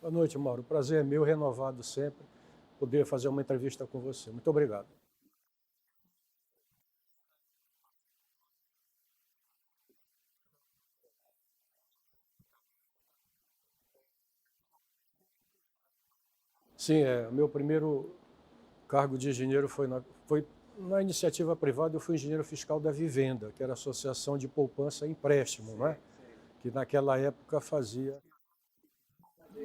Boa noite, Mauro. O prazer é meu, renovado sempre, poder fazer uma entrevista com você. Muito obrigado. Sim, meu primeiro cargo de engenheiro foi na iniciativa privada. Eu fui engenheiro fiscal da Vivenda, que era a Associação de Poupança e Empréstimo, né? Que naquela época fazia.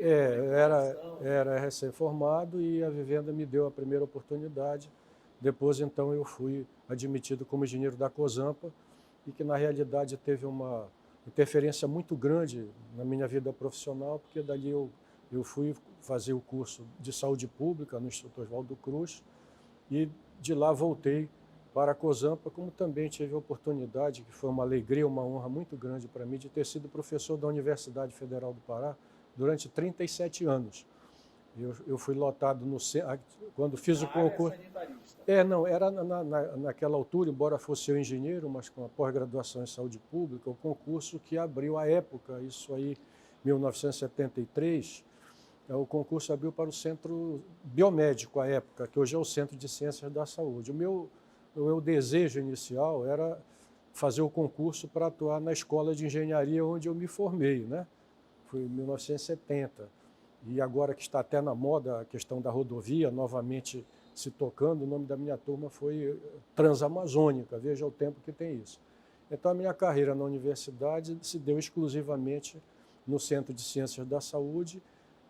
Era recém-formado e a Vivenda me deu a primeira oportunidade. Depois, então, eu fui admitido como engenheiro da Cosampa e que, na realidade, teve uma interferência muito grande na minha vida profissional, porque dali eu fui fazer o curso de saúde pública no Instituto Oswaldo Cruz e de lá voltei para a Cosampa, como também tive a oportunidade, que foi uma alegria, uma honra muito grande para mim, de ter sido professor da Universidade Federal do Pará durante 37 anos. Eu fui lotado quando fiz o concurso. Não, era naquela altura, embora fosse eu engenheiro, mas com a pós-graduação em saúde pública, o concurso que abriu à época, isso aí, 1973, o concurso abriu para o Centro Biomédico à época, que hoje é o Centro de Ciências da Saúde. O meu desejo inicial era fazer o concurso para atuar na escola de engenharia onde eu me formei, né? Foi em 1970. E agora que está até na moda a questão da rodovia, novamente se tocando, o nome da minha turma foi Transamazônica, veja o tempo que tem isso. Então a minha carreira na universidade se deu exclusivamente no Centro de Ciências da Saúde,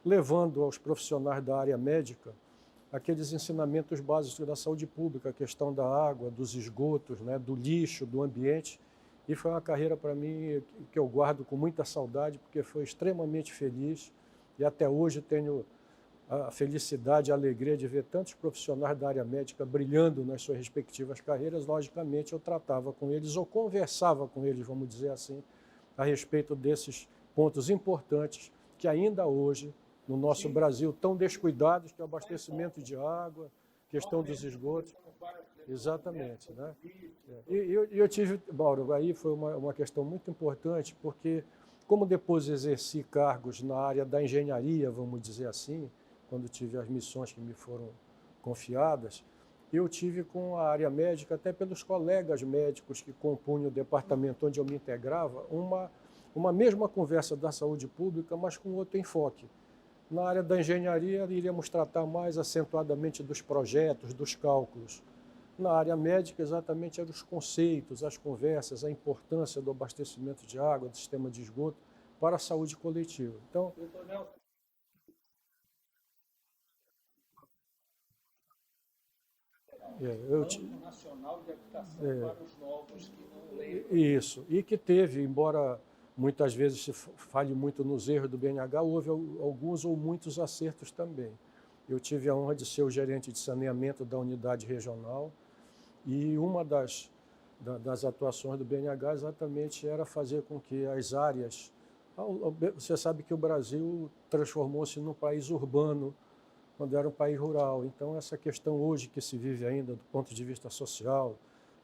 levando aos profissionais da área médica aqueles ensinamentos básicos da saúde pública, a questão da água, dos esgotos, né, do lixo, do ambiente. E foi uma carreira para mim que eu guardo com muita saudade, porque foi extremamente feliz e até hoje tenho a felicidade e a alegria de ver tantos profissionais da área médica brilhando nas suas respectivas carreiras. Logicamente, eu tratava com eles ou conversava com eles, vamos dizer assim, a respeito desses pontos importantes que ainda hoje, no nosso Brasil, tão descuidados, que é o abastecimento de água, questão dos esgotos. Exatamente, né? E eu tive, Mauro, aí foi uma questão muito importante, porque como depois exerci cargos na área da engenharia, vamos dizer assim, quando tive as missões que me foram confiadas, eu tive com a área médica, até pelos colegas médicos que compunham o departamento onde eu me integrava, uma mesma conversa da saúde pública, mas com outro enfoque. Na área da engenharia, iríamos tratar mais acentuadamente dos projetos, dos cálculos. Na área médica, exatamente eram os conceitos, as conversas, a importância do abastecimento de água, do sistema de esgoto para a saúde coletiva. Então, eu Nacional de Habitação para os novos que não lembram. Isso, e que teve, embora muitas vezes se fale muito nos erros do BNH, houve alguns ou muitos acertos também. Eu tive a honra de ser o gerente de saneamento da unidade regional e uma das atuações do BNH exatamente era fazer com que as áreas... Você sabe que o Brasil transformou-se num país urbano, quando era um país rural. Então, essa questão hoje que se vive ainda do ponto de vista social,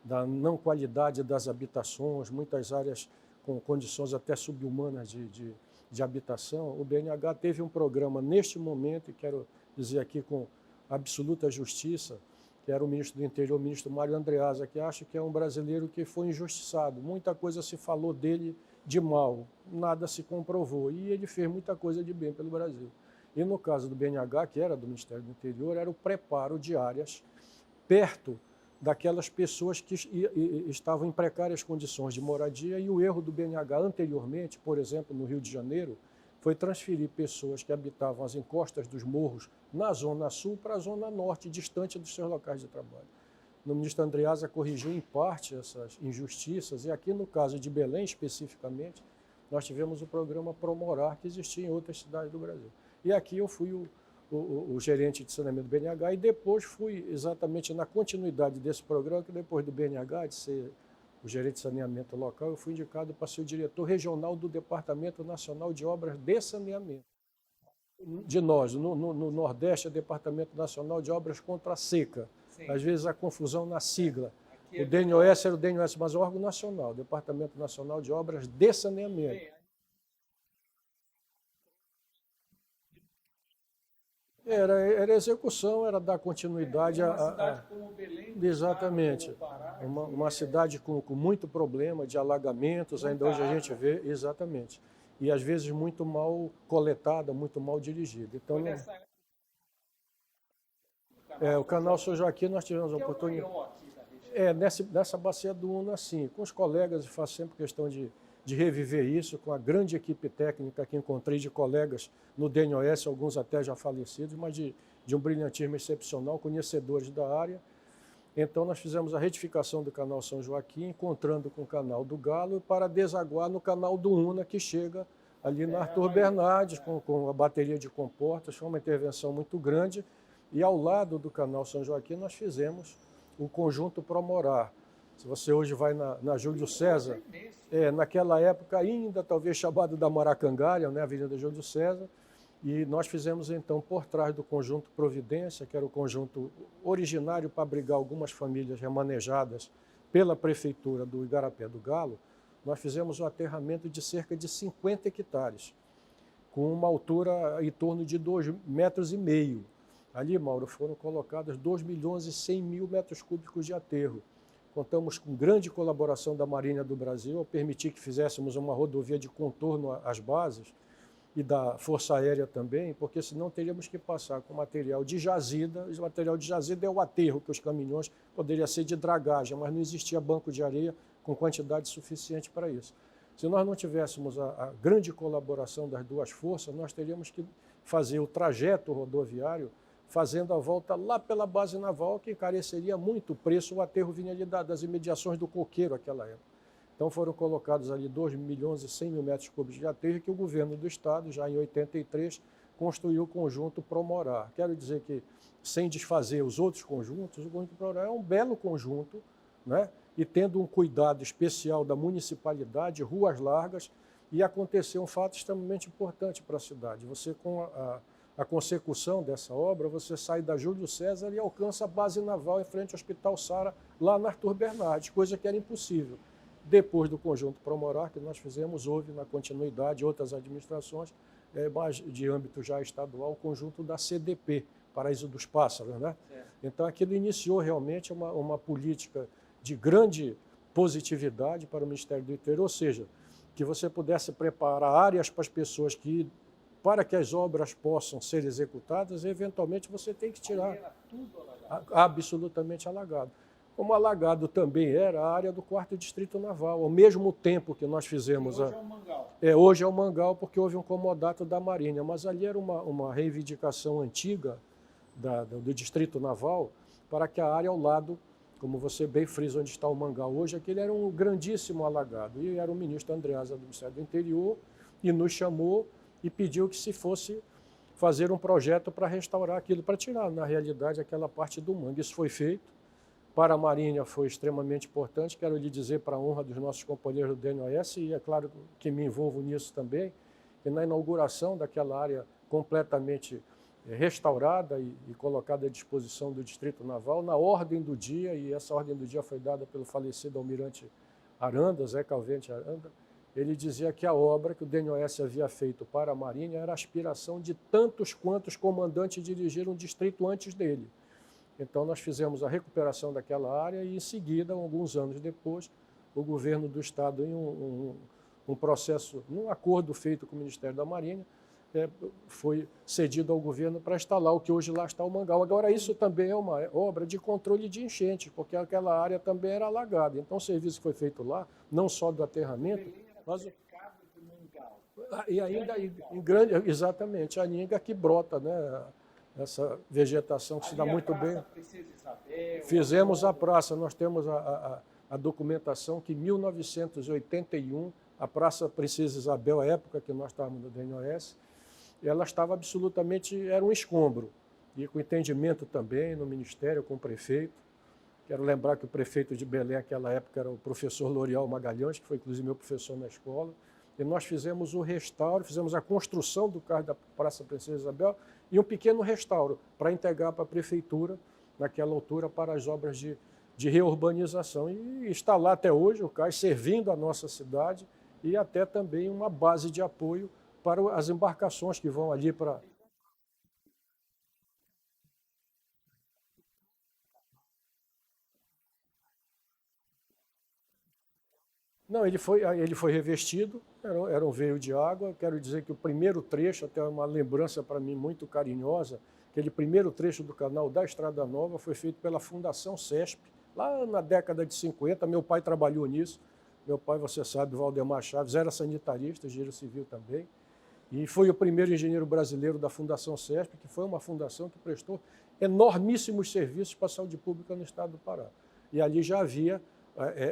da não qualidade das habitações, muitas áreas com condições até subhumanas de habitação, o BNH teve um programa neste momento, e quero dizer aqui com absoluta justiça, que era o ministro do Interior, o ministro Mário Andreasa, que acho que é um brasileiro que foi injustiçado. Muita coisa se falou dele de mal, nada se comprovou, e ele fez muita coisa de bem pelo Brasil. E no caso do BNH, que era do Ministério do Interior, era o preparo de áreas perto daquelas pessoas que estavam em precárias condições de moradia, e o erro do BNH anteriormente, por exemplo, no Rio de Janeiro, foi transferir pessoas que habitavam as encostas dos morros na Zona Sul para a Zona Norte, distante dos seus locais de trabalho. O ministro Andreasa corrigiu em parte essas injustiças, e aqui no caso de Belém especificamente, nós tivemos o programa Promorar, que existia em outras cidades do Brasil. E aqui eu fui o gerente de saneamento do BNH e depois fui exatamente na continuidade desse programa, que depois do BNH, de ser o gerente de saneamento local, eu fui indicado para ser o diretor regional do Departamento Nacional de Obras de Saneamento. De nós, no Nordeste, é Departamento Nacional de Obras contra a Seca. Sim. Às vezes a confusão na sigla. O DNOS era o DNOS, mas é o órgão nacional, Departamento Nacional de Obras de Saneamento. Era execução, era dar continuidade Uma cidade como Belém do exatamente. Estado, Pará, Uma cidade com muito problema de alagamentos, ainda hoje a gente vê, exatamente. E às vezes muito mal coletada, muito mal dirigida. Então, nessa época, o canal São Joaquim nós tivemos a que é o oportunidade. maior aqui da região. Nessa bacia do Una, sim. Com os colegas, eu faço sempre questão de reviver isso, com a grande equipe técnica que encontrei de colegas no DNOS, alguns até já falecidos, mas de um brilhantismo excepcional, conhecedores da área. Então, nós fizemos a retificação do canal São Joaquim, encontrando com o canal do Galo, para desaguar no canal do Una, que chega ali na Arthur Bernardes, com a bateria de comportas. Foi uma intervenção muito grande. E ao lado do canal São Joaquim, nós fizemos o conjunto Promorar. Se você hoje vai na Júlio César, naquela época ainda talvez chamado da Maracangalha, né, Avenida Júlio César, e nós fizemos então por trás do conjunto Providência, que era o conjunto originário para abrigar algumas famílias remanejadas pela prefeitura do Igarapé do Galo, nós fizemos um aterramento de cerca de 50 hectares, com uma altura em torno de 2,5 metros. Ali, Mauro, foram colocados 2.100.000 metros cúbicos de aterro. Contamos com grande colaboração da Marinha do Brasil, ao permitir que fizéssemos uma rodovia de contorno às bases, e da Força Aérea também, porque senão teríamos que passar com material de jazida. O material de jazida é o aterro que os caminhões poderia ser de dragagem, mas não existia banco de areia com quantidade suficiente para isso. Se nós não tivéssemos a grande colaboração das duas forças, nós teríamos que fazer o trajeto rodoviário fazendo a volta lá pela base naval, que encareceria muito o preço. O aterro vinha ali das imediações do Coqueiro naquela época. Então foram colocados ali 2.100.000 metros cúbicos de aterro que o governo do estado, já em 83, construiu o conjunto Promorar. Quero dizer que, sem desfazer os outros conjuntos, o conjunto Promorar é um belo conjunto, né? E tendo um cuidado especial da municipalidade, ruas largas, e aconteceu um fato extremamente importante para a cidade. Você, com a consecução dessa obra, você sai da Júlio César e alcança a base naval em frente ao Hospital Sara, lá na Arthur Bernardes, coisa que era impossível. Depois do conjunto Promorar, que nós fizemos, houve na continuidade outras administrações, mas de âmbito já estadual, o conjunto da CDP, Paraíso dos Pássaros, né? Então aquilo iniciou realmente uma política de grande positividade para o Ministério do Interior, ou seja, que você pudesse preparar áreas para as pessoas para que as obras possam ser executadas, eventualmente você tem que tirar. Era tudo alagado. Absolutamente alagado. Como alagado também era a área do 4º Distrito Naval, ao mesmo tempo que nós fizemos... Hoje é um mangal. Hoje é um mangal, porque houve um comodato da Marinha, mas ali era uma reivindicação antiga do Distrito Naval para que a área ao lado, como você bem frisa onde está o mangal hoje, aquele era um grandíssimo alagado. E era o ministro Andreasa do Ministério do Interior, e nos chamou e pediu que se fosse fazer um projeto para restaurar aquilo, para tirar, na realidade, aquela parte do mangue. Isso foi feito. Para a Marinha foi extremamente importante, quero lhe dizer, para a honra dos nossos companheiros do DNOS, e é claro que me envolvo nisso também, que na inauguração daquela área completamente restaurada e colocada à disposição do Distrito Naval, na ordem do dia, e essa ordem do dia foi dada pelo falecido almirante Aranda, Zé Calvente Aranda, ele dizia que a obra que o DNOS havia feito para a Marinha era a aspiração de tantos quantos comandantes dirigiram o distrito antes dele. Então, nós fizemos a recuperação daquela área e, em seguida, alguns anos depois, o governo do estado, em um processo, num acordo feito com o Ministério da Marinha, foi cedido ao governo para instalar o que hoje lá está o mangal. Agora, isso também é uma obra de controle de enchentes, porque aquela área também era alagada. Então, o serviço que foi feito lá, não só do aterramento, mas... E ainda em grande... Exatamente, a Ninga que brota, né? Essa vegetação que se dá muito bem. Fizemos a praça, nós temos a documentação que em 1981, a Praça Princesa Isabel, a época que nós estávamos no DNOS, ela estava absolutamente, era um escombro. E com entendimento também no Ministério, com o prefeito. Quero lembrar que o prefeito de Belém, naquela época, era o professor L'Oreal Magalhães, que foi inclusive meu professor na escola. E nós fizemos o restauro, fizemos a construção do carro da Praça Princesa Isabel e um pequeno restauro para integrar para a prefeitura, naquela altura, para as obras de reurbanização. E está lá até hoje o cais servindo a nossa cidade e até também uma base de apoio para as embarcações que vão ali para... Não, ele foi revestido, era um veio de água. Quero dizer que o primeiro trecho, até uma lembrança para mim muito carinhosa, aquele primeiro trecho do canal da Estrada Nova foi feito pela Fundação CESP, lá na década de 50. Meu pai trabalhou nisso. Meu pai, você sabe, Valdemar Chaves, era sanitarista, engenheiro civil também, e foi o primeiro engenheiro brasileiro da Fundação CESP, que foi uma fundação que prestou enormíssimos serviços para a saúde pública no estado do Pará. E ali já havia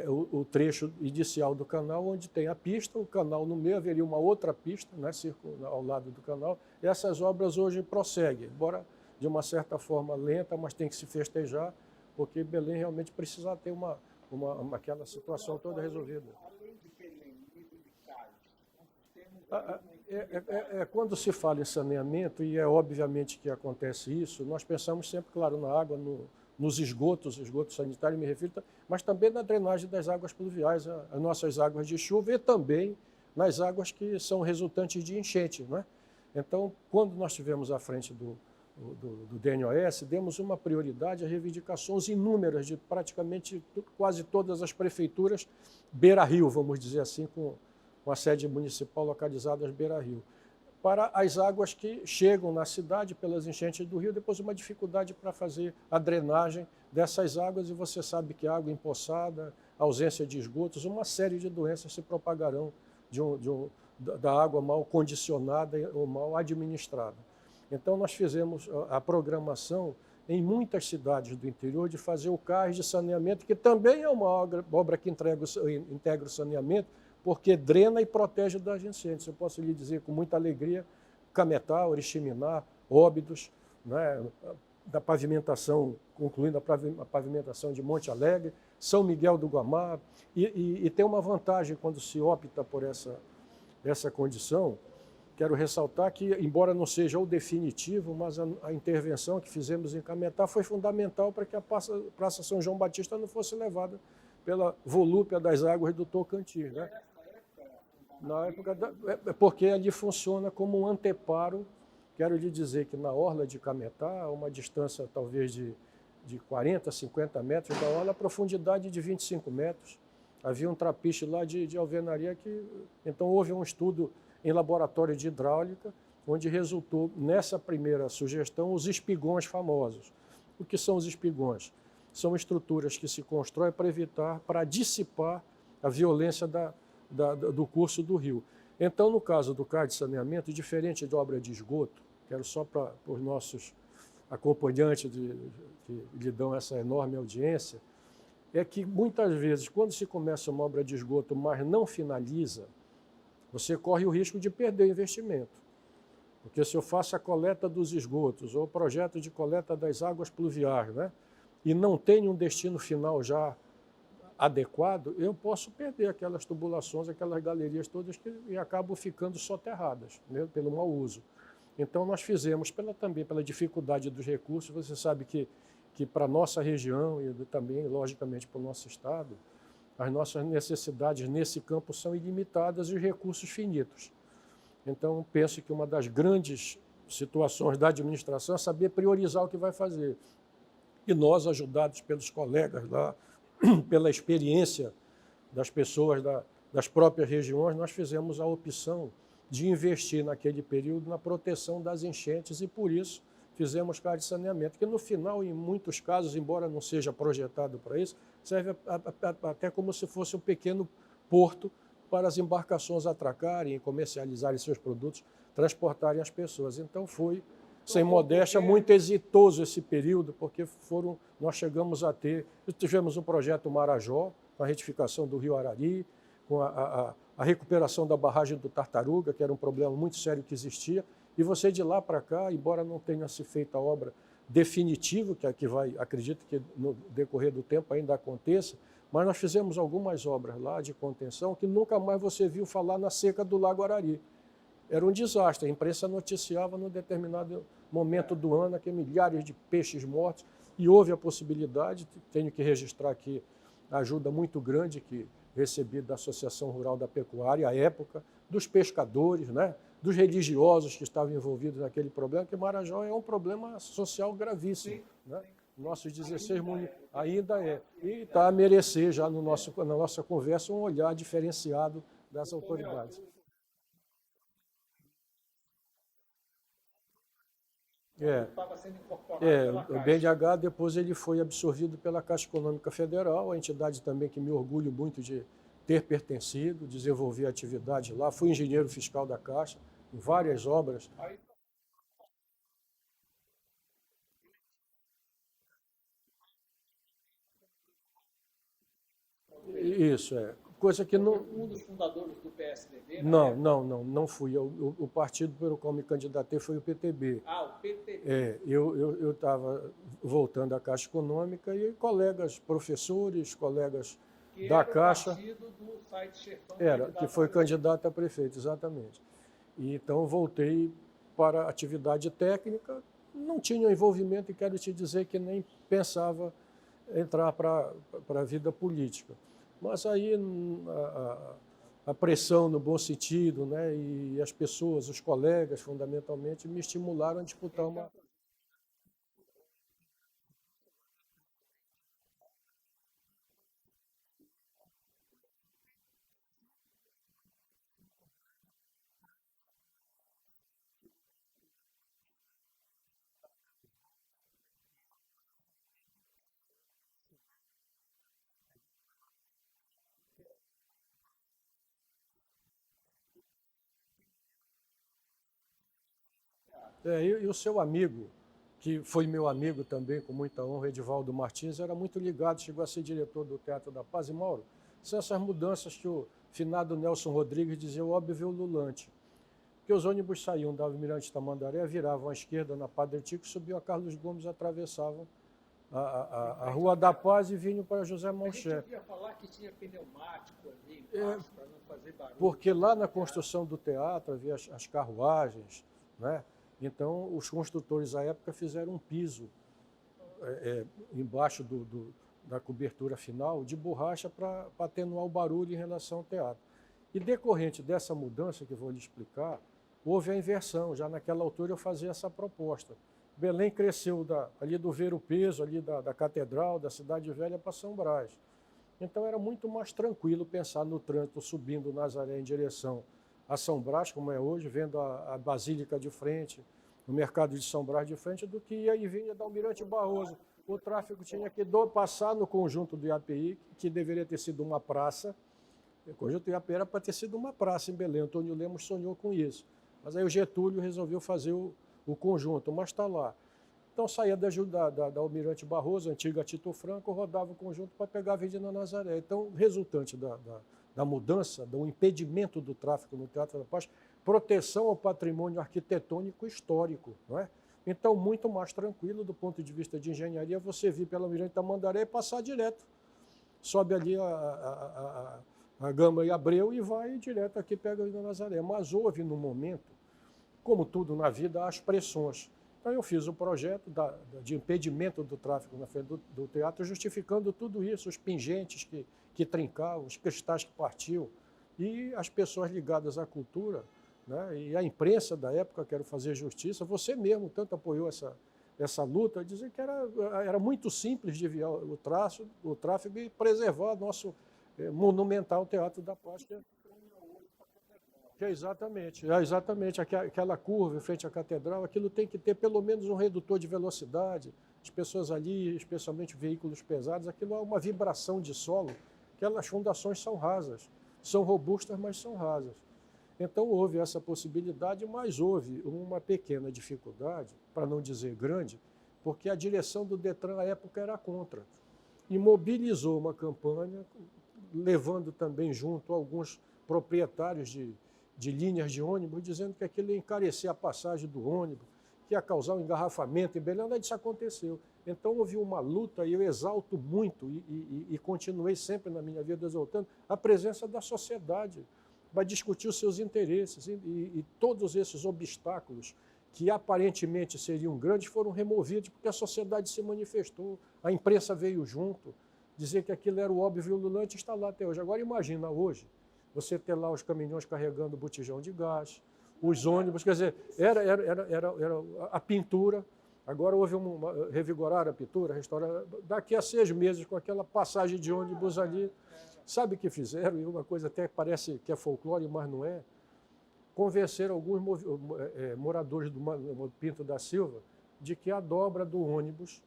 o trecho inicial do canal, onde tem a pista, o canal no meio, haveria uma outra pista, né, ao lado do canal, e essas obras hoje prosseguem, embora de uma certa forma lenta, mas tem que se festejar, porque Belém realmente precisa ter aquela situação toda resolvida. Além de Belém, nível de Cádiz, Quando se fala em saneamento, e é obviamente que acontece isso, nós pensamos sempre, claro, na água, nos esgotos sanitários, me refiro, mas também na drenagem das águas pluviais, as nossas águas de chuva, e também nas águas que são resultantes de enchente, né? Então, quando nós estivemos à frente do DNOS, demos uma prioridade a reivindicações inúmeras de praticamente quase todas as prefeituras beira-rio, vamos dizer assim, com a sede municipal localizada às beira-rio, para as águas que chegam na cidade pelas enchentes do rio, depois uma dificuldade para fazer a drenagem dessas águas, e você sabe que água empoçada, ausência de esgotos, uma série de doenças se propagarão da água mal condicionada ou mal administrada. Então, nós fizemos a programação em muitas cidades do interior de fazer o CARS de saneamento, que também é uma obra que integra o saneamento, porque drena e protege das enchentes. Eu posso lhe dizer com muita alegria, Cametá, Oriximiná, Óbidos, né, da pavimentação, concluindo a pavimentação de Monte Alegre, São Miguel do Guamá, e tem uma vantagem quando se opta por essa condição. Quero ressaltar que, embora não seja o definitivo, mas a intervenção que fizemos em Cametá foi fundamental para que a Praça São João Batista não fosse levada pela volúpia das águas do Tocantins, né? Na época porque ali funciona como um anteparo. Quero lhe dizer que na orla de Cametá, a uma distância talvez de 40, 50 metros da orla, a profundidade de 25 metros. Havia um trapiche lá de alvenaria então houve um estudo em laboratório de hidráulica, onde resultou, nessa primeira sugestão, os espigões famosos. O que são os espigões? São estruturas que se constroem para dissipar a violência do curso do rio. Então, no caso do CARS de saneamento, diferente de obra de esgoto, quero só para os nossos acompanhantes que lhe dão essa enorme audiência, é que muitas vezes, quando se começa uma obra de esgoto, mas não finaliza, você corre o risco de perder investimento. Porque se eu faço a coleta dos esgotos, ou o projeto de coleta das águas pluviais, né, e não tenho um destino final já adequado, eu posso perder aquelas tubulações, aquelas galerias todas e acabam ficando soterradas, né, pelo mau uso. Então, nós fizemos, também pela dificuldade dos recursos. Você sabe que para a nossa região e também, logicamente, para o nosso estado, as nossas necessidades nesse campo são ilimitadas e os recursos finitos. Então, penso que uma das grandes situações da administração é saber priorizar o que vai fazer. E nós, ajudados pelos colegas lá, pela experiência das pessoas das próprias regiões, nós fizemos a opção de investir naquele período na proteção das enchentes e, por isso, fizemos CARS de saneamento, que no final, em muitos casos, embora não seja projetado para isso, serve até como se fosse um pequeno porto para as embarcações atracarem, comercializarem seus produtos, transportarem as pessoas. Então foi, sem modéstia, muito exitoso esse período, porque nós chegamos a tivemos um projeto Marajó, com a retificação do Rio Arari, com a recuperação da barragem do Tartaruga, que era um problema muito sério que existia, e você de lá para cá, embora não tenha se feito a obra definitiva, que acredito que no decorrer do tempo ainda aconteça, mas nós fizemos algumas obras lá de contenção que nunca mais você viu falar na seca do Lago Arari. Era um desastre, a imprensa noticiava num determinado momento do ano que milhares de peixes mortos, e houve a possibilidade, tenho que registrar aqui a ajuda muito grande que recebi da Associação Rural da Pecuária à época, dos pescadores, né, dos religiosos que estavam envolvidos naquele problema, que Marajó é um problema social gravíssimo. Né? Nossos 16 ainda é. E está a merecer já no na nossa conversa um olhar diferenciado das autoridades. Estava sendo incorporado pela O Caixa. BNH depois ele foi absorvido pela Caixa Econômica Federal, a entidade também que me orgulho muito de ter pertencido, desenvolvi atividade lá, fui engenheiro fiscal da Caixa, em várias obras. Aí, Isso, coisa que não... um dos fundadores do PSDB, Não fui. O partido pelo qual me candidatei foi o PTB. o PTB. Eu estava voltando à Caixa Econômica e colegas, professores, colegas Que da era Caixa... o partido do Said Chefão. que foi candidato a prefeito, exatamente. E então voltei para a atividade técnica, não tinha envolvimento e quero te dizer que nem pensava entrar para a vida política. Mas aí a pressão no bom sentido, né, e as pessoas, os colegas, fundamentalmente, me estimularam a disputar uma... E o seu amigo, que foi meu amigo também, com muita honra, Edivaldo Martins, era muito ligado, chegou a ser diretor do Teatro da Paz. E, Mauro, são essas mudanças que o finado Nelson Rodrigues dizia, óbvio ululante. Porque os ônibus saíam da Almirante Tamandaré, viravam à esquerda na Padre Tico, subiam a Carlos Gomes, atravessavam a Rua da Paz e vinham para José Malcher. A gente ouvia falar que tinha pneumático ali embaixo para não fazer barulho. Porque lá na construção do teatro havia as carruagens, né? Então, os construtores à época fizeram um piso embaixo da cobertura final de borracha para atenuar o barulho em relação ao teatro. E decorrente dessa mudança, que eu vou lhe explicar, houve a inversão. Já naquela altura eu fazia essa proposta. Belém cresceu ali do Ver o Peso, ali da Catedral, da Cidade Velha para São Brás. Então era muito mais tranquilo pensar no trânsito subindo Nazaré em direção a São Brás, como é hoje, vendo a Basílica de frente, o mercado de São Brás de frente, do que ia e vinha da Almirante Barroso. O tráfego tinha que passar no conjunto do IAPI, que deveria ter sido uma praça. O conjunto do IAPI era para ter sido uma praça em Belém. Antônio Lemos sonhou com isso. Mas aí o Getúlio resolveu fazer o conjunto, mas está lá. Então saía da Almirante Barroso, antiga Tito Franco, rodava o conjunto para pegar a Avenida Nazaré. Então, resultante da mudança, do impedimento do tráfego no Teatro da Paz, proteção ao patrimônio arquitetônico histórico, não é? Então, muito mais tranquilo do ponto de vista de engenharia, você vir pela Almirante Tamandaré e passar direto. Sobe ali a Gama e Abreu e vai direto aqui, pega a Avenida Nazaré. Mas houve, no momento, como tudo na vida, as pressões. Então eu fiz o projeto de impedimento do tráfego na frente do teatro, justificando tudo isso, os pingentes que trincavam, os cristais que partiam, e as pessoas ligadas à cultura, né, e a imprensa da época, quero fazer justiça, você mesmo tanto apoiou essa luta, dizer que era muito simples desviar o tráfego e preservar nosso monumental Teatro da Paz, que é exatamente aquela curva em frente à catedral, aquilo tem que ter pelo menos um redutor de velocidade, as pessoas ali, especialmente veículos pesados, aquilo é uma vibração de solo, aquelas fundações são rasas, são robustas, mas são rasas. Então houve essa possibilidade, mas houve uma pequena dificuldade, para não dizer grande, porque a direção do Detran à época era contra, e mobilizou uma campanha, levando também junto alguns proprietários de linhas de ônibus, dizendo que aquilo ia encarecer a passagem do ônibus, que ia causar um engarrafamento em Belém. Nada disso aconteceu. Então houve uma luta, e eu exalto muito, e continuei sempre na minha vida exaltando, a presença da sociedade, para discutir os seus interesses, e todos esses obstáculos que aparentemente seriam grandes foram removidos, porque a sociedade se manifestou, a imprensa veio junto, dizer que aquilo era o óbvio e ululante, está lá até hoje. Agora imagina hoje, você ter lá os caminhões carregando botijão de gás, os ônibus, quer dizer, era a pintura, Agora houve revigorar a pintura, restaurar. Daqui a 6 meses, com aquela passagem de ônibus ali, sabe o que fizeram? E uma coisa até parece que é folclore, mas não é. Convenceram alguns moradores do Pinto da Silva de que a dobra do ônibus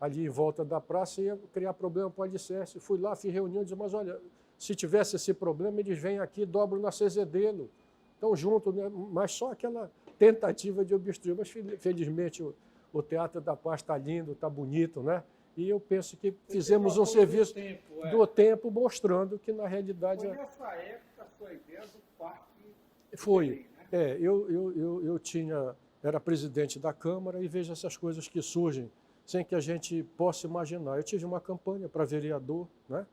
ali em volta da praça ia criar problema para o alicerce. Fui lá, fiz reunião e disse, mas olha, se tivesse esse problema, eles vêm aqui e dobram na Cezedelo. Estão juntos, né? Mas só aquela tentativa de obstruir. Mas, felizmente, o Teatro da Paz está lindo, está bonito, né? E eu penso que fizemos um serviço do tempo, mostrando que, na realidade... Foi nessa época a sua ideia do Parque... Foi. Eu era presidente da Câmara e vejo essas coisas que surgem sem que a gente possa imaginar. Eu tive uma campanha para vereador, né?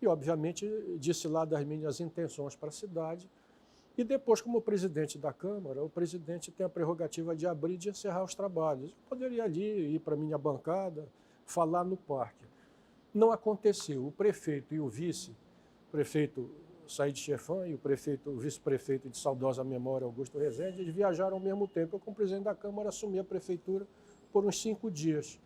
E, obviamente, disse lá das minhas intenções para a cidade. E depois, como presidente da Câmara, o presidente tem a prerrogativa de abrir e de encerrar os trabalhos. Eu poderia ali ir para a minha bancada, falar no parque. Não aconteceu. O prefeito e o vice, o prefeito Said Chefan e o vice-prefeito de saudosa memória, Augusto Rezende, eles viajaram ao mesmo tempo. Eu, como presidente da Câmara, assumi a prefeitura por uns 5 dias.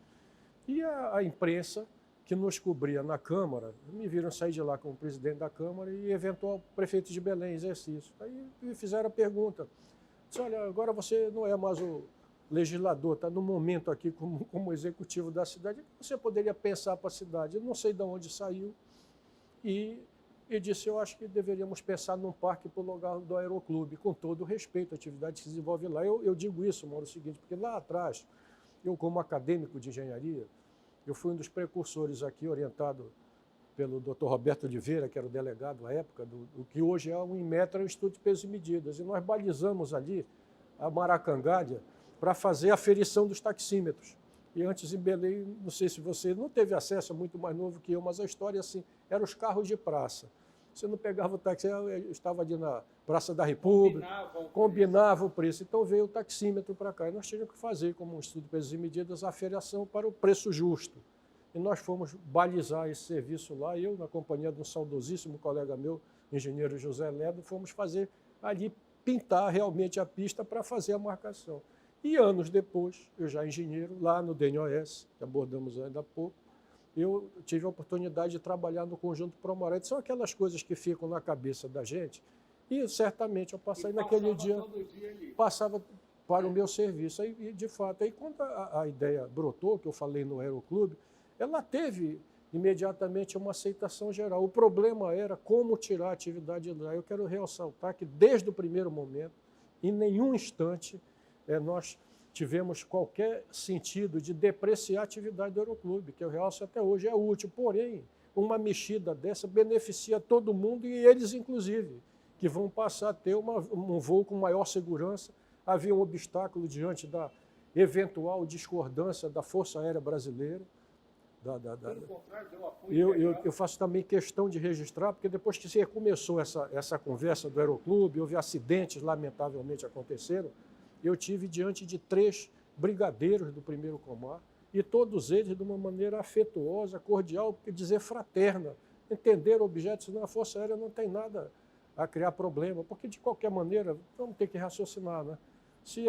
E a imprensa que nos cobria na Câmara, me viram sair de lá como presidente da Câmara e eventual prefeito de Belém, exercício. Aí me fizeram a pergunta, disse, olha, agora você não é mais o legislador, está no momento aqui como executivo da cidade, o que você poderia pensar para a cidade? Eu não sei de onde saiu e disse, eu acho que deveríamos pensar num parque para o lugar do Aeroclube, com todo o respeito à atividade que se desenvolve lá. Eu digo isso, Mauro, o seguinte, porque lá atrás, eu como acadêmico de engenharia, eu fui um dos precursores aqui, orientado pelo Dr. Roberto Oliveira, que era o delegado à época, do que hoje é o Inmetro, o Instituto de Pesos e Medidas. E nós balizamos ali a Maracangalha para fazer a aferição dos taxímetros. E antes em Belém, não sei se você não teve acesso, é muito mais novo que eu, mas a história assim, eram os carros de praça. Você não pegava o táxi, eu estava ali na Praça da República, combinava o preço. Então veio o taxímetro para cá. E nós tínhamos que fazer, como um estudo de pesos e medidas, a aferição para o preço justo. E nós fomos balizar esse serviço lá. Eu, na companhia de um saudosíssimo colega meu, engenheiro José Ledo, fomos fazer ali, pintar realmente a pista para fazer a marcação. E anos depois, eu já engenheiro, lá no DNOS, que abordamos ainda há pouco, eu tive a oportunidade de trabalhar no Conjunto Promorete. São aquelas coisas que ficam na cabeça da gente e certamente eu passei naquele dia, passava para o meu serviço. E, de fato, aí quando a ideia brotou, que eu falei no Aeroclube, ela teve imediatamente uma aceitação geral. O problema era como tirar a atividade lá. Eu quero ressaltar que desde o primeiro momento, em nenhum instante, nós tivemos qualquer sentido de depreciar a atividade do Aeroclube, que eu realço até hoje é útil. Porém, uma mexida dessa beneficia todo mundo e eles, inclusive, que vão passar a ter um voo com maior segurança. Havia um obstáculo diante da eventual discordância da Força Aérea Brasileira. Eu faço também questão de registrar, porque depois que começou essa conversa do Aeroclube, houve acidentes, lamentavelmente aconteceram, eu tive diante de 3 brigadeiros do 1º Comar, e todos eles de uma maneira afetuosa, cordial, quer dizer, fraterna, entenderam objetos, senão a Força Aérea não tem nada a criar problema, porque de qualquer maneira vamos ter que raciocinar, né? Se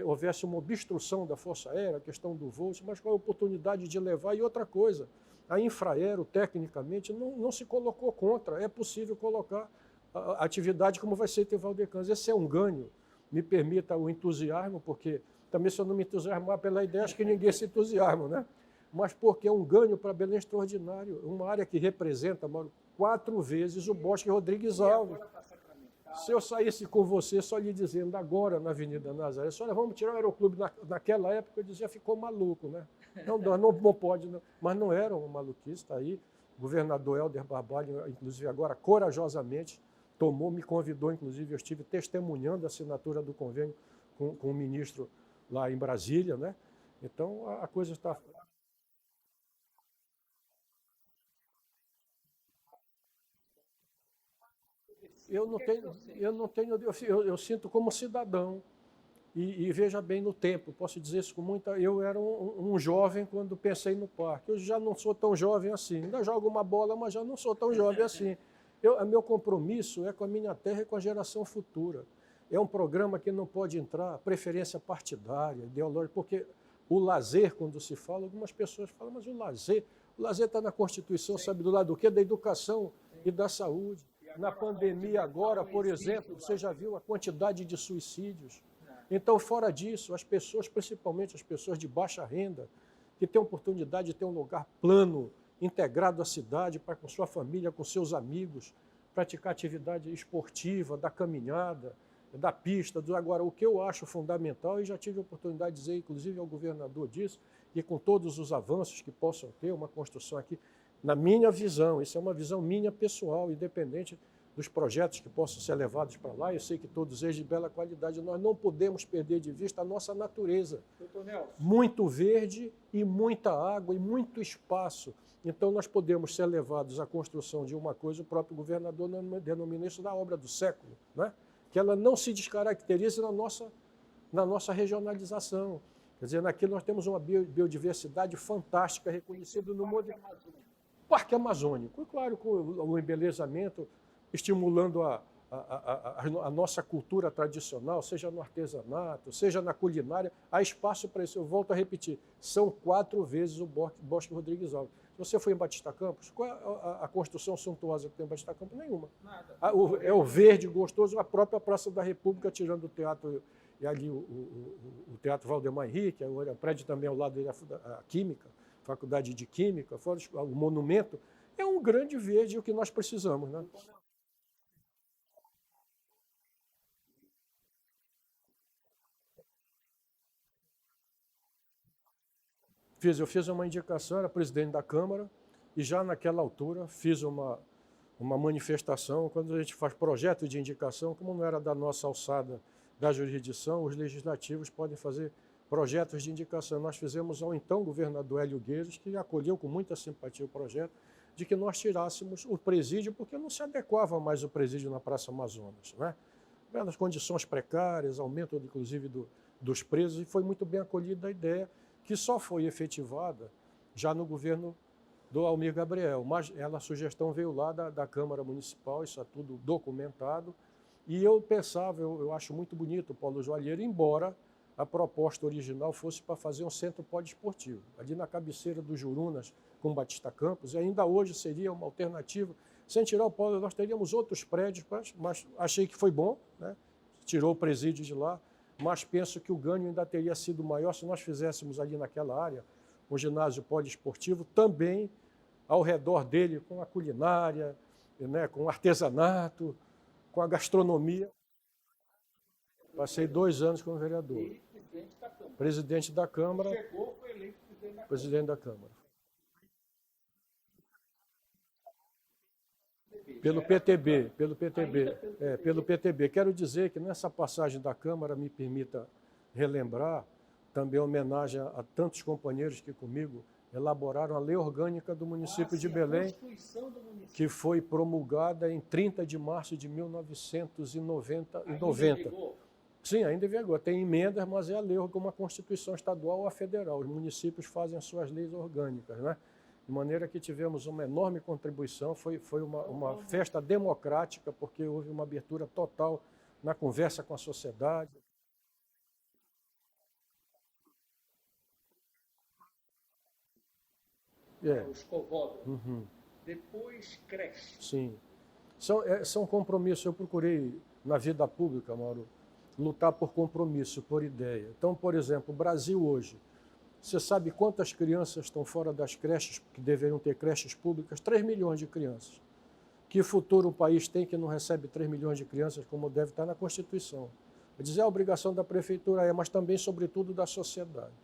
houvesse uma obstrução da Força Aérea, a questão do voo, mas qual a oportunidade de levar? E outra coisa, a Infraero, tecnicamente, não se colocou contra, é possível colocar a atividade como vai ser em Valdecanas. Esse é um ganho. Me permita o entusiasmo, porque também se eu não me entusiasmar pela ideia, acho que ninguém se entusiasma, né? Mas porque é um ganho para Belém extraordinário, uma área que representa, Mauro, 4 vezes o Bosque Rodrigues Alves. Se eu saísse com você só lhe dizendo agora na Avenida Nazaré, olha, vamos tirar o Aeroclube naquela época, eu dizia, ficou maluco, né? Não pode, não. Mas não era uma maluquice, está aí. O governador Helder Barbalho, inclusive agora, corajosamente, me convidou, inclusive, eu estive testemunhando a assinatura do convênio com o ministro lá em Brasília, né? Então, a coisa está... Eu sinto como cidadão, e veja bem no tempo, posso dizer isso com muita... Eu era um jovem quando pensei no parque, eu já não sou tão jovem assim, ainda jogo uma bola, mas já não sou tão jovem assim. Meu compromisso é com a minha terra e com a geração futura. É um programa que não pode entrar preferência partidária, ideológica, porque O lazer, quando se fala, algumas pessoas falam, mas o lazer está na Constituição, sabe do lado do quê? Da educação e da saúde. Na pandemia agora, por exemplo, você já viu a quantidade de suicídios. Então, fora disso, as pessoas, principalmente as pessoas de baixa renda, que têm a oportunidade de ter um lugar plano, integrado à cidade, para com sua família, com seus amigos, praticar atividade esportiva, da caminhada, da pista. Agora, o que eu acho fundamental, e já tive a oportunidade de dizer, inclusive ao governador disso, e com todos os avanços que possam ter, uma construção aqui, na minha visão, isso é uma visão minha pessoal, independente dos projetos que possam ser levados para lá, eu sei que todos eles de bela qualidade, nós não podemos perder de vista a nossa natureza. Muito verde e muita água e muito espaço. Então nós podemos ser levados à construção de uma coisa, o próprio governador denomina isso da obra do século, né? Que ela não se descaracterize na nossa regionalização. Quer dizer, naquilo nós temos uma biodiversidade fantástica, reconhecida no mundo. Parque Amazônico, e claro, com o embelezamento, estimulando a nossa cultura tradicional, seja no artesanato, seja na culinária, há espaço para isso. Eu volto a repetir, são 4 vezes o Bosque Rodrigues Alves. Se você foi em Batista Campos, qual é a construção suntuosa que tem em Batista Campos? Nenhuma. Nada. É o verde gostoso, a própria Praça da República, tirando o teatro, e ali o Teatro Valdemar Henrique, o prédio também ao lado da Química, Faculdade de Química, fora o monumento, é um grande verde, o que nós precisamos, né? Eu fiz uma indicação, era presidente da Câmara, e já naquela altura fiz uma manifestação. Quando a gente faz projeto de indicação, como não era da nossa alçada da jurisdição, os legislativos podem fazer projetos de indicação. Nós fizemos ao então governador Hélio Gueiros, que acolheu com muita simpatia o projeto, de que nós tirássemos o presídio, porque não se adequava mais o presídio na Praça Amazonas, né? Pelas condições precárias, aumento inclusive dos presos, e foi muito bem acolhida a ideia, que só foi efetivada já no governo do Almir Gabriel, mas a sugestão veio lá da Câmara Municipal, isso é tudo documentado, e eu pensava, eu acho muito bonito o Polo Joalheiro, embora a proposta original fosse para fazer um centro poliesportivo, ali na cabeceira do Jurunas, com Batista Campos, e ainda hoje seria uma alternativa. Sem tirar o polo, nós teríamos outros prédios, mas achei que foi bom, né? Tirou o presídio de lá, mas penso que o ganho ainda teria sido maior se nós fizéssemos ali naquela área um ginásio poliesportivo, também ao redor dele com a culinária, né, com o artesanato, com a gastronomia. Passei 2 anos como vereador. E Presidente da Câmara. Chegou, foi eleito presidente da Câmara. Pelo PTB, pelo PTB. Quero dizer que nessa passagem da Câmara, me permita relembrar, também homenagem a tantos companheiros que comigo elaboraram a lei orgânica do município de Belém, que foi promulgada em 30 de março de 1990. Sim, ainda em vigor. Tem emendas, mas é a lei, como a Constituição estadual ou a federal. Os municípios fazem as suas leis orgânicas, né? De maneira que tivemos uma enorme contribuição, foi uma festa democrática, porque houve uma abertura total na conversa com a sociedade. Os covódromos. Depois creche. Sim. São compromissos. Eu procurei, na vida pública, Mauro, lutar por compromisso, por ideia. Então, por exemplo, o Brasil hoje, você sabe quantas crianças estão fora das creches, que deveriam ter creches públicas? 3 milhões de crianças. Que futuro o país tem que não recebe 3 milhões de crianças, como deve estar na Constituição? Quer dizer, a obrigação da prefeitura mas também, sobretudo, da sociedade.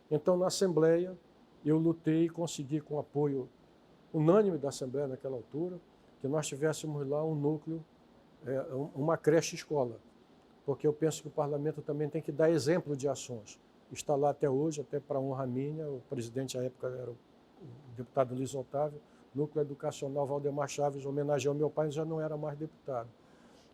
Então, na Assembleia, eu lutei e consegui, com apoio unânime da Assembleia naquela altura, que nós tivéssemos lá um núcleo, uma creche-escola, porque eu penso que o Parlamento também tem que dar exemplo de ações. Está lá até hoje, até para honra minha, o presidente à época era o deputado Luiz Otávio, Núcleo Educacional Valdemar Chaves, homenageou meu pai, já não era mais deputado.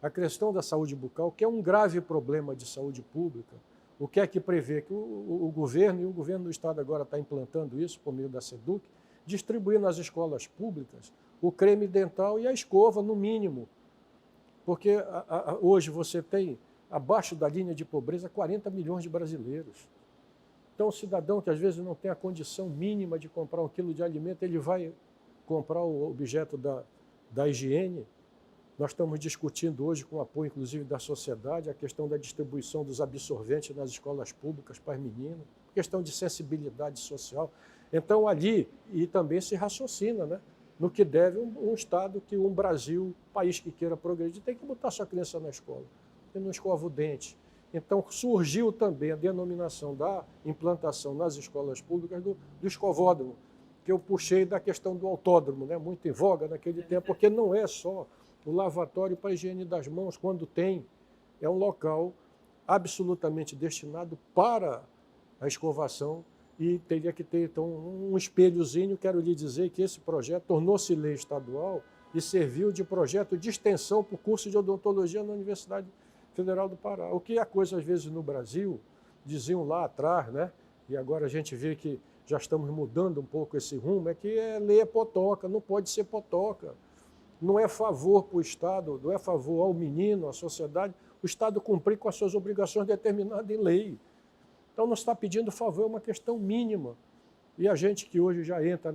A questão da saúde bucal, que é um grave problema de saúde pública, o que é que prevê? Que o governo, e o governo do Estado agora está implantando isso por meio da SEDUC, distribuindo nas escolas públicas o creme dental e a escova, no mínimo. Porque hoje você tem, abaixo da linha de pobreza, 40 milhões de brasileiros. Então, o cidadão que às vezes não tem a condição mínima de comprar 1 quilo de alimento, ele vai comprar o objeto da higiene. Nós estamos discutindo hoje, com o apoio inclusive da sociedade, a questão da distribuição dos absorventes nas escolas públicas para as meninas, questão de sensibilidade social. Então, ali, e também se raciocina, né, no que deve um Estado, que um Brasil, país que queira progredir, tem que botar sua criança na escola, e não escova o dente. Então, surgiu também a denominação da implantação nas escolas públicas do escovódromo, que eu puxei da questão do autódromo, né, muito em voga naquele tempo, porque não é só o lavatório para a higiene das mãos, quando tem, é um local absolutamente destinado para a escovação e teria que ter, então, um espelhozinho. Quero lhe dizer que esse projeto tornou-se lei estadual e serviu de projeto de extensão para o curso de odontologia na Universidade Federal do Pará. O que é coisa, às vezes, no Brasil, diziam lá atrás, né? E agora a gente vê que já estamos mudando um pouco esse rumo, é que lei é potoca, não pode ser potoca. Não é favor para o Estado, não é favor ao menino, à sociedade, o Estado cumprir com as suas obrigações determinadas em lei. Então, não está pedindo favor, é uma questão mínima. E a gente que hoje já entra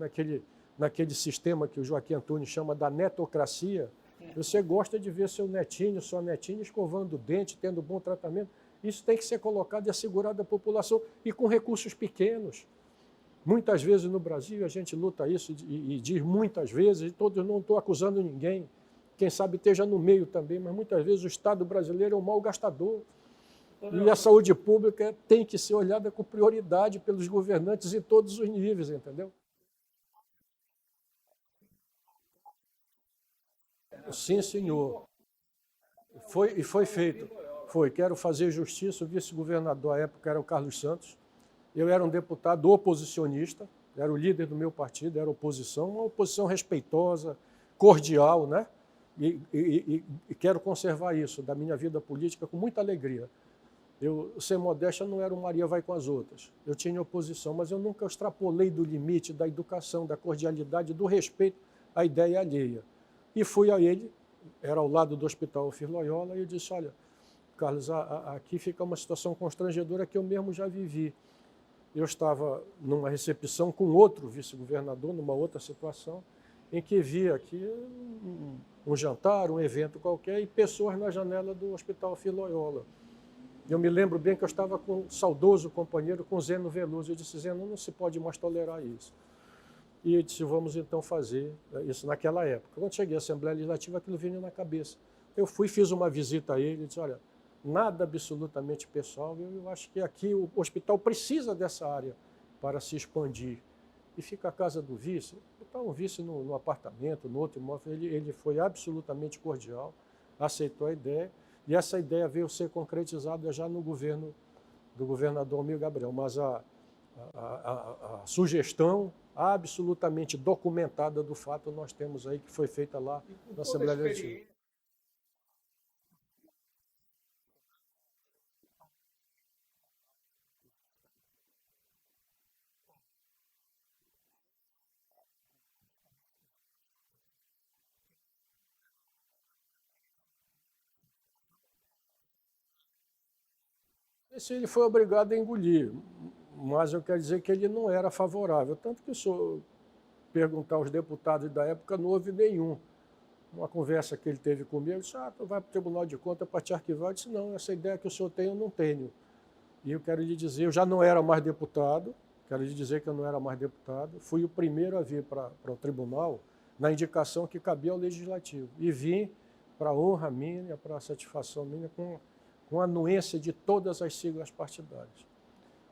naquele sistema que o Joaquim Antunes chama da netocracia, você gosta de ver seu netinho, sua netinha escovando o dente, tendo bom tratamento. Isso tem que ser colocado e assegurado à população, e com recursos pequenos. Muitas vezes no Brasil a gente luta isso e diz muitas vezes, e todos, não estou acusando ninguém, quem sabe esteja no meio também, mas muitas vezes o Estado brasileiro é um mau gastador. E a saúde pública tem que ser olhada com prioridade pelos governantes em todos os níveis, entendeu? Sim, senhor. Foi feito. Foi. Quero fazer justiça. O vice-governador à época era o Carlos Santos. Eu era um deputado oposicionista, era o líder do meu partido, era oposição, uma oposição respeitosa, cordial, né? E quero conservar isso da minha vida política com muita alegria. Eu, sem modéstia, não era um Maria vai com as outras. Eu tinha oposição, mas eu nunca extrapolei do limite da educação, da cordialidade, do respeito à ideia alheia. E fui a ele, era ao lado do Hospital Ofir Loyola, e eu disse: olha, Carlos, aqui fica uma situação constrangedora que eu mesmo já vivi. Eu estava numa recepção com outro vice-governador, numa outra situação, em que via aqui um jantar, um evento qualquer, e pessoas na janela do Hospital Ofir Loyola. Eu me lembro bem que eu estava com um saudoso companheiro, com Zeno Veloso. Eu disse: Zeno, não se pode mais tolerar isso. E eu disse: vamos então fazer isso naquela época. Quando cheguei à Assembleia Legislativa, aquilo vinha na cabeça. Eu fui, fiz uma visita a ele, e disse: olha, nada absolutamente pessoal, eu acho que aqui o hospital precisa dessa área para se expandir. E fica a casa do vice, botar um vice no apartamento, no outro imóvel. Ele foi absolutamente cordial, aceitou a ideia, e essa ideia veio ser concretizada já no governo do governador Almir Gabriel. Mas a sugestão absolutamente documentada do fato nós temos aí, que foi feita lá na Assembleia Legislativa. Esse ele foi obrigado a engolir, mas eu quero dizer que ele não era favorável. Tanto que, se eu perguntar aos deputados da época, não houve nenhum. Uma conversa que ele teve comigo, ele disse: tu vai para o Tribunal de Contas para te arquivar. Eu disse: não, essa ideia que o senhor tem, eu não tenho. E eu quero lhe dizer, eu já não era mais deputado, quero lhe dizer que eu não era mais deputado, fui o primeiro a vir para o tribunal na indicação que cabia ao Legislativo. E vim para a honra minha, para a satisfação minha, com a anuência de todas as siglas partidárias.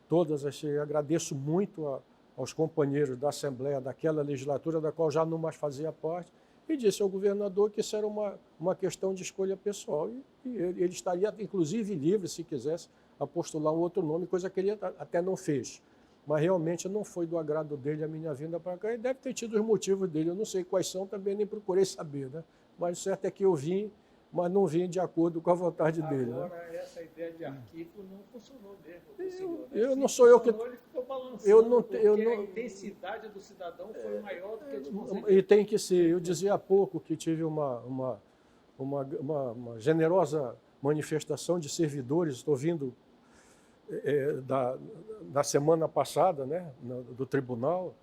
Todas as siglas. Agradeço muito aos companheiros da Assembleia daquela legislatura, da qual já não mais fazia parte, e disse ao governador que isso era uma questão de escolha pessoal. E ele estaria, inclusive, livre, se quisesse, a postular um outro nome, coisa que ele até não fez. Mas realmente não foi do agrado dele a minha vinda para cá, e deve ter tido os motivos dele. Eu não sei quais são, também nem procurei saber, né? Mas o certo é que eu vim, mas não vim de acordo com a vontade dele. Agora, né? Essa ideia de arquivo não funcionou mesmo. Eu não sou eu que... Ele ficou balançando, porque a intensidade do cidadão foi maior do que a de você. E tem que ser. Eu dizia há pouco que tive uma generosa manifestação de servidores. Estou vindo da semana passada, né, do tribunal,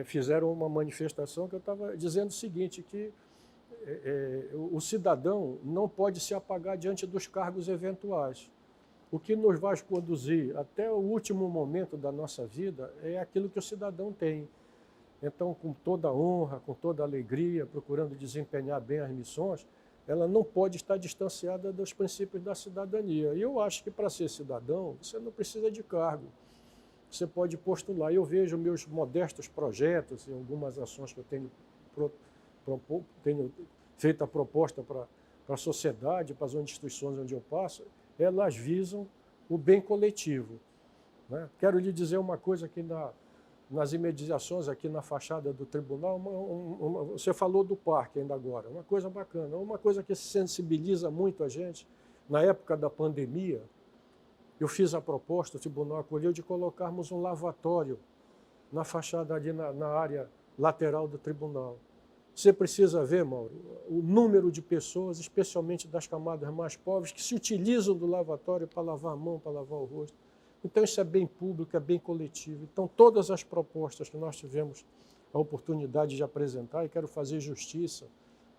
fizeram uma manifestação que eu estava dizendo o seguinte, que o cidadão não pode se apagar diante dos cargos eventuais. O que nos vai conduzir até o último momento da nossa vida é aquilo que o cidadão tem. Então, com toda honra, com toda alegria, procurando desempenhar bem as missões, ela não pode estar distanciada dos princípios da cidadania. E eu acho que para ser cidadão, você não precisa de cargo. Você pode postular. Eu vejo meus modestos projetos e algumas ações que eu tenho feito a proposta para a sociedade, para as instituições onde eu passo, elas visam o bem coletivo, né? Quero lhe dizer uma coisa aqui nas imediações, aqui na fachada do tribunal, você falou do parque ainda agora, uma coisa bacana, uma coisa que sensibiliza muito a gente. Na época da pandemia, eu fiz a proposta, o tribunal acolheu, de colocarmos um lavatório na fachada ali na área lateral do tribunal. Você precisa ver, Mauro, o número de pessoas, especialmente das camadas mais pobres, que se utilizam do lavatório para lavar a mão, para lavar o rosto. Então, isso é bem público, é bem coletivo. Então, todas as propostas que nós tivemos a oportunidade de apresentar, e quero fazer justiça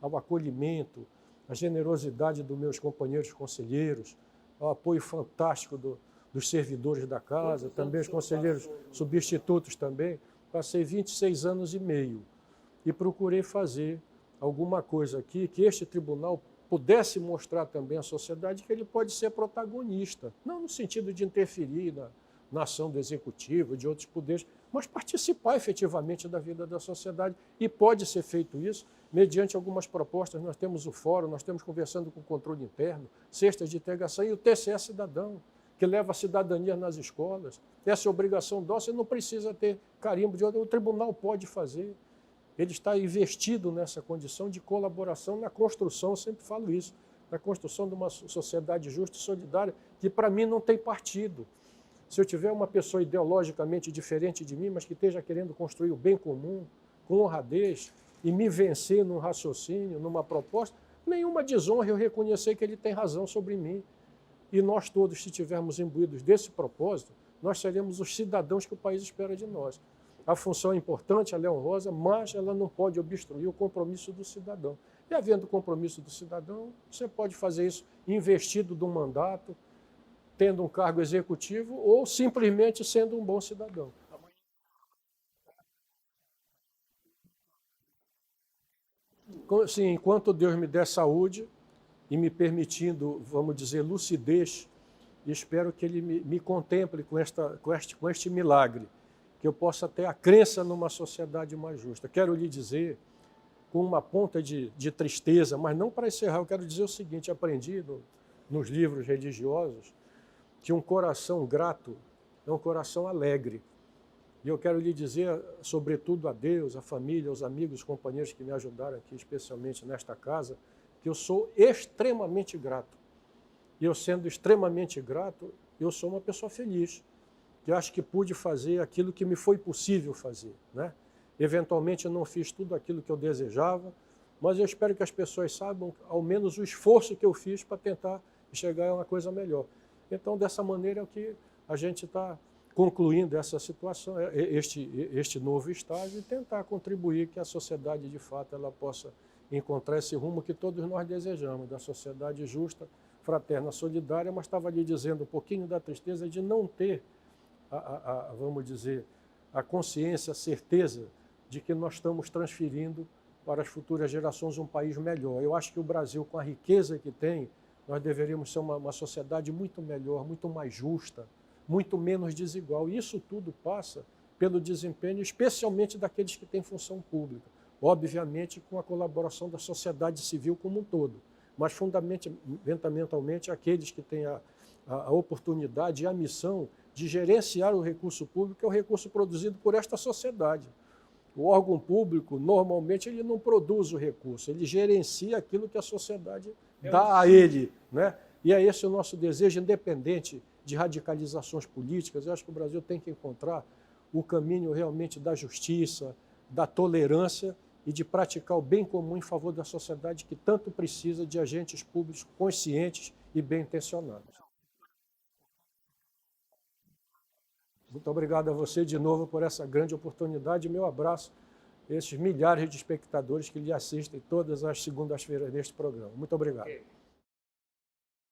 ao acolhimento, à generosidade dos meus companheiros conselheiros, ao apoio fantástico dos servidores da casa, também os conselheiros substitutos também. Passei 26 anos e meio e procurei fazer alguma coisa aqui que este tribunal pudesse mostrar também à sociedade que ele pode ser protagonista, não no sentido de interferir na ação do executivo, de outros poderes, mas participar efetivamente da vida da sociedade. E pode ser feito isso mediante algumas propostas. Nós temos o fórum, nós temos conversando com o controle interno, cestas de integração e o TCE Cidadão, que leva a cidadania nas escolas. Essa é obrigação nossa, não precisa ter carimbo de outro, o tribunal pode fazer. Ele está investido nessa condição de colaboração na construção, eu sempre falo isso, na construção de uma sociedade justa e solidária, que para mim não tem partido. Se eu tiver uma pessoa ideologicamente diferente de mim, mas que esteja querendo construir o bem comum, com honradez, e me vencer num raciocínio, numa proposta, nenhuma desonra eu reconhecer que ele tem razão sobre mim. E nós todos, se estivermos imbuídos desse propósito, nós seremos os cidadãos que o país espera de nós. A função é importante, ela é honrosa, mas ela não pode obstruir o compromisso do cidadão. E havendo o compromisso do cidadão, você pode fazer isso investido do mandato, tendo um cargo executivo ou simplesmente sendo um bom cidadão. Sim, enquanto Deus me der saúde e me permitindo, vamos dizer, lucidez, espero que Ele me contemple com este milagre, que eu possa ter a crença numa sociedade mais justa. Quero lhe dizer, com uma ponta de tristeza, mas não para encerrar, eu quero dizer o seguinte: aprendi nos livros religiosos que um coração grato é um coração alegre. E eu quero lhe dizer, sobretudo a Deus, a família, os amigos, os companheiros que me ajudaram aqui, especialmente nesta casa, que eu sou extremamente grato. E eu, sendo extremamente grato, eu sou uma pessoa feliz. Eu acho que pude fazer aquilo que me foi possível fazer, né? Eventualmente eu não fiz tudo aquilo que eu desejava, mas eu espero que as pessoas saibam ao menos o esforço que eu fiz para tentar chegar a uma coisa melhor. Então, dessa maneira é que a gente está concluindo essa situação, este novo estágio, e tentar contribuir que a sociedade, de fato, ela possa encontrar esse rumo que todos nós desejamos, da sociedade justa, fraterna, solidária, mas estava lhe dizendo um pouquinho da tristeza de não ter vamos dizer, a consciência, a certeza de que nós estamos transferindo para as futuras gerações um país melhor. Eu acho que o Brasil, com a riqueza que tem, nós deveríamos ser uma sociedade muito melhor, muito mais justa, muito menos desigual. E isso tudo passa pelo desempenho, especialmente daqueles que têm função pública. Obviamente, com a colaboração da sociedade civil como um todo, mas fundamentalmente aqueles que têm a oportunidade e a missão de gerenciar o recurso público, que é o recurso produzido por esta sociedade. O órgão público, normalmente, ele não produz o recurso, ele gerencia aquilo que a sociedade dá a ele, né? E é esse o nosso desejo, independente de radicalizações políticas. Eu acho que o Brasil tem que encontrar o caminho realmente da justiça, da tolerância e de praticar o bem comum em favor da sociedade, que tanto precisa de agentes públicos conscientes e bem intencionados. Muito obrigado a você de novo por essa grande oportunidade. Meu abraço a esses milhares de espectadores que lhe assistem todas as segundas-feiras neste programa. Muito obrigado. Ok.